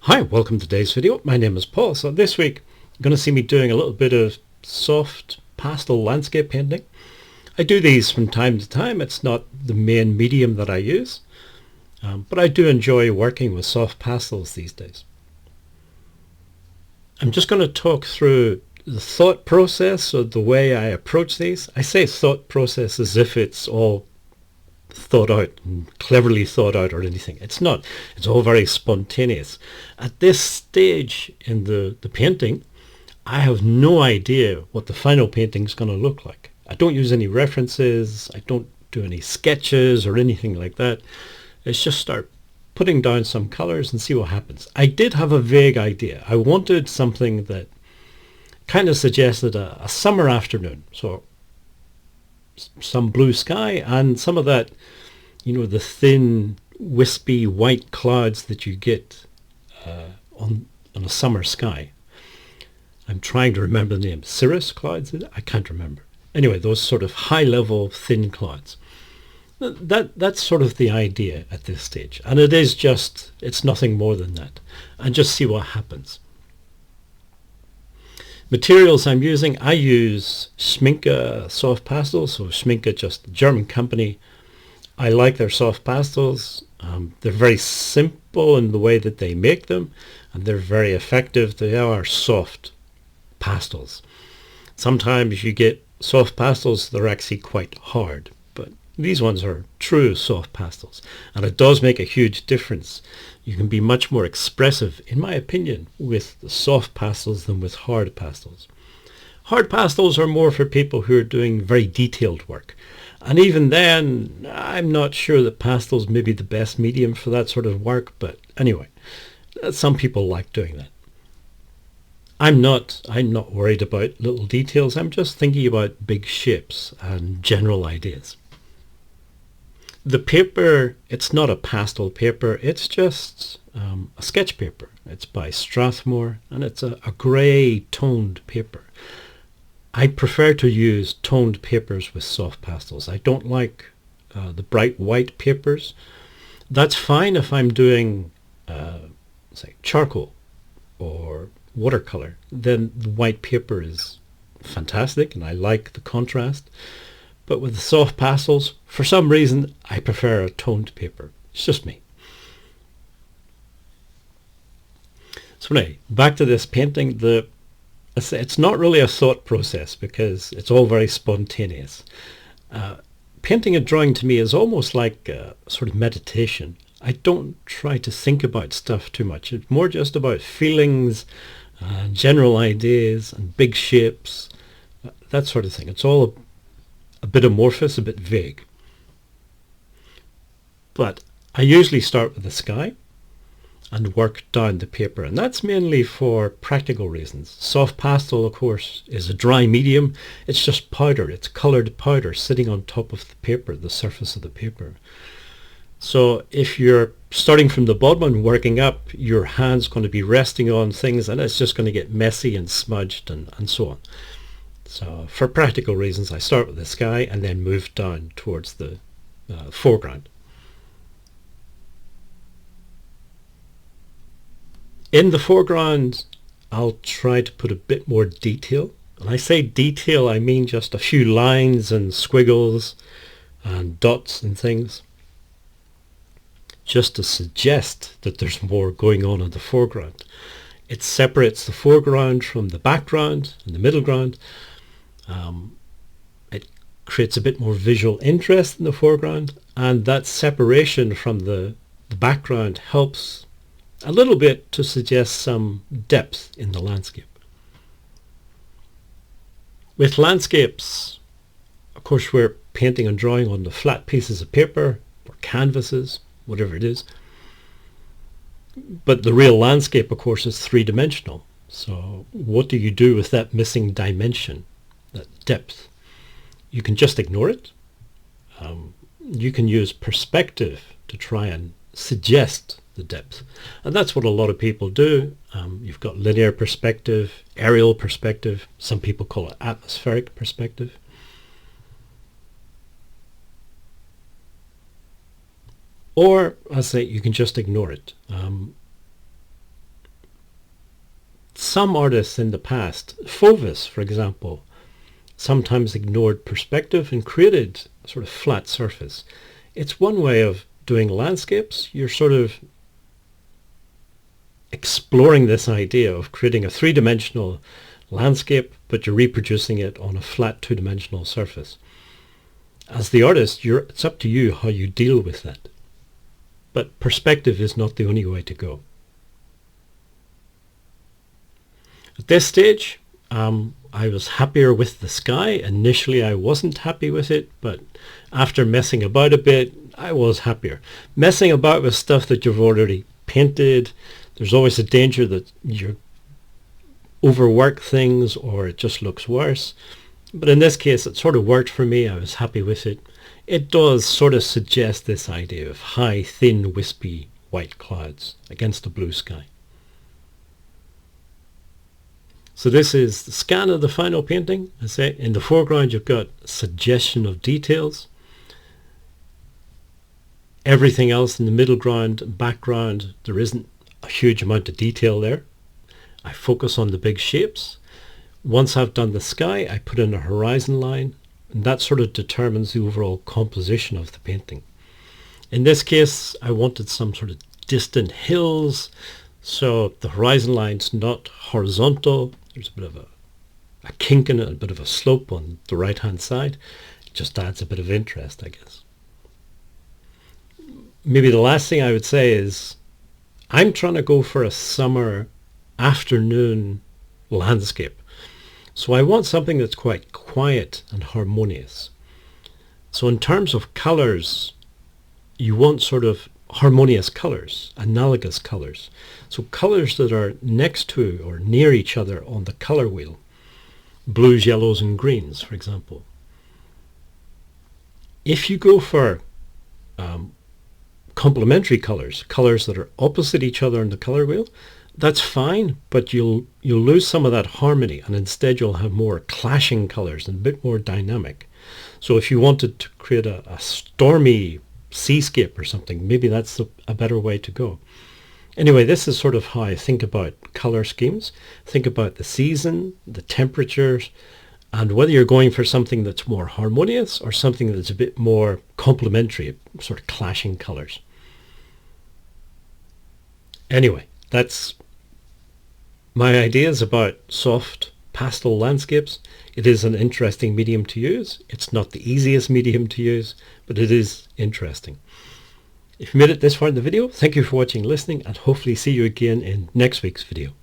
Hi, welcome to today's video. My name is Paul. So this week you're going to see me doing a little bit of soft pastel landscape painting. I do these from time to time. It's not the main medium that I use, but I do enjoy working with soft pastels these days. I'm just going to talk through the thought process or the way I approach these. I say thought process as if it's all thought out and cleverly thought out or anything. It's not. It's all very spontaneous. At this stage in the painting, I have no idea what the final painting is going to look like. I don't use any references. I don't do any sketches or anything like that. It's just start putting down some colors and see what happens. I did have a vague idea. I wanted something that kind of suggested a summer afternoon. So some blue sky and some of that, the thin, wispy white clouds that you get on a summer sky. I'm trying to remember the name. Cirrus clouds? I can't remember. Anyway, those sort of high-level thin clouds. That's sort of the idea at this stage. And it's nothing more than that. And just see what happens. Materials I'm using, I use Schminke soft pastels. So Schminke, just a German company. I like their soft pastels. They're very simple in the way that they make them, and they're very effective. They are soft pastels. Sometimes you get soft pastels that are actually quite hard, but these ones are true soft pastels, and it does make a huge difference. You can be much more expressive, in my opinion, with the soft pastels than with hard pastels. Hard pastels are more for people who are doing very detailed work. And even then, I'm not sure that pastels may be the best medium for that sort of work. But anyway, some people like doing that. I'm not worried about little details. I'm just thinking about big shapes and general ideas. The paper, it's not a pastel paper, it's just a sketch paper. It's by Strathmore, and it's a grey toned paper. I prefer to use toned papers with soft pastels. I don't like the bright white papers. That's fine if I'm doing, say, charcoal or watercolor. Then the white paper is fantastic, and I like the contrast. But with the soft pastels, for some reason, I prefer a toned paper. It's just me. So anyway, back to this painting. It's not really a thought process because it's all very spontaneous. Painting and drawing to me is almost like a sort of meditation. I don't try to think about stuff too much. It's more just about feelings, general ideas and big shapes, that sort of thing. It's all a bit amorphous, a bit vague. But I usually start with the sky and work down the paper, and that's mainly for practical reasons. Soft pastel, of course, is a dry medium. It's just powder. It's coloured powder sitting on top of the paper, the surface of the paper. So if you're starting from the bottom and working up, your hand's going to be resting on things, and it's just going to get messy and smudged and so on. So for practical reasons, I start with the sky and then move down towards the foreground. In the foreground, I'll try to put a bit more detail. When I say detail, I mean just a few lines and squiggles and dots and things, just to suggest that there's more going on in the foreground. It separates the foreground from the background and the middle ground. It creates a bit more visual interest in the foreground, and that separation from the background helps a little bit to suggest some depth in the landscape. With landscapes, of course, we're painting and drawing on the flat pieces of paper or canvases, whatever it is. But the real landscape, of course, is three-dimensional. So what do you do with that missing dimension, that depth? You can just ignore it. You can use perspective to try and suggest the depth. And that's what a lot of people do. You've got linear perspective, aerial perspective. Some people call it atmospheric perspective. Or, I say, you can just ignore it. some artists in the past, Fauvis for example, sometimes ignored perspective and created a sort of flat surface. It's one way of doing landscapes. You're sort of exploring this idea of creating a three-dimensional landscape, but you're reproducing it on a flat two-dimensional surface. As the artist, it's up to you how you deal with that. But perspective is not the only way to go. At this stage, I was happier with the sky. Initially, I wasn't happy with it, but after messing about a bit, I was happier. Messing about with stuff that you've already painted, there's always a danger that you overwork things or it just looks worse. But in this case, it sort of worked for me. I was happy with it. It does sort of suggest this idea of high, thin, wispy white clouds against a blue sky. So this is the scan of the final painting. I say in the foreground you've got suggestion of details. Everything else in the middle ground and background, there isn't a huge amount of detail there. I focus on the big shapes. Once I've done the sky, I put in a horizon line, and that sort of determines the overall composition of the painting. In this case, I wanted some sort of distant hills, so the horizon line's not horizontal. There's a bit of a kink in it, a bit of a slope on the right-hand side. It just adds a bit of interest, I guess. Maybe the last thing I would say is I'm trying to go for a summer afternoon landscape. So I want something that's quite quiet and harmonious. So in terms of colors, you want sort of harmonious colors, analogous colors. So colors that are next to or near each other on the color wheel. Blues, yellows and greens, for example. If you go for complementary colors, colors that are opposite each other on the color wheel, that's fine, but you'll lose some of that harmony, and instead you'll have more clashing colors and a bit more dynamic. So if you wanted to create a stormy seascape or something, maybe that's a better way to go. Anyway, this is sort of how I think about color schemes. Think about the season, the temperatures, and whether you're going for something that's more harmonious or something that's a bit more complementary, sort of clashing colors. Anyway, that's my ideas about soft pastel landscapes. It is an interesting medium to use. It's not the easiest medium to use, but it is interesting. If you made it this far in the video, thank you for watching and listening, and hopefully see you again in next week's video.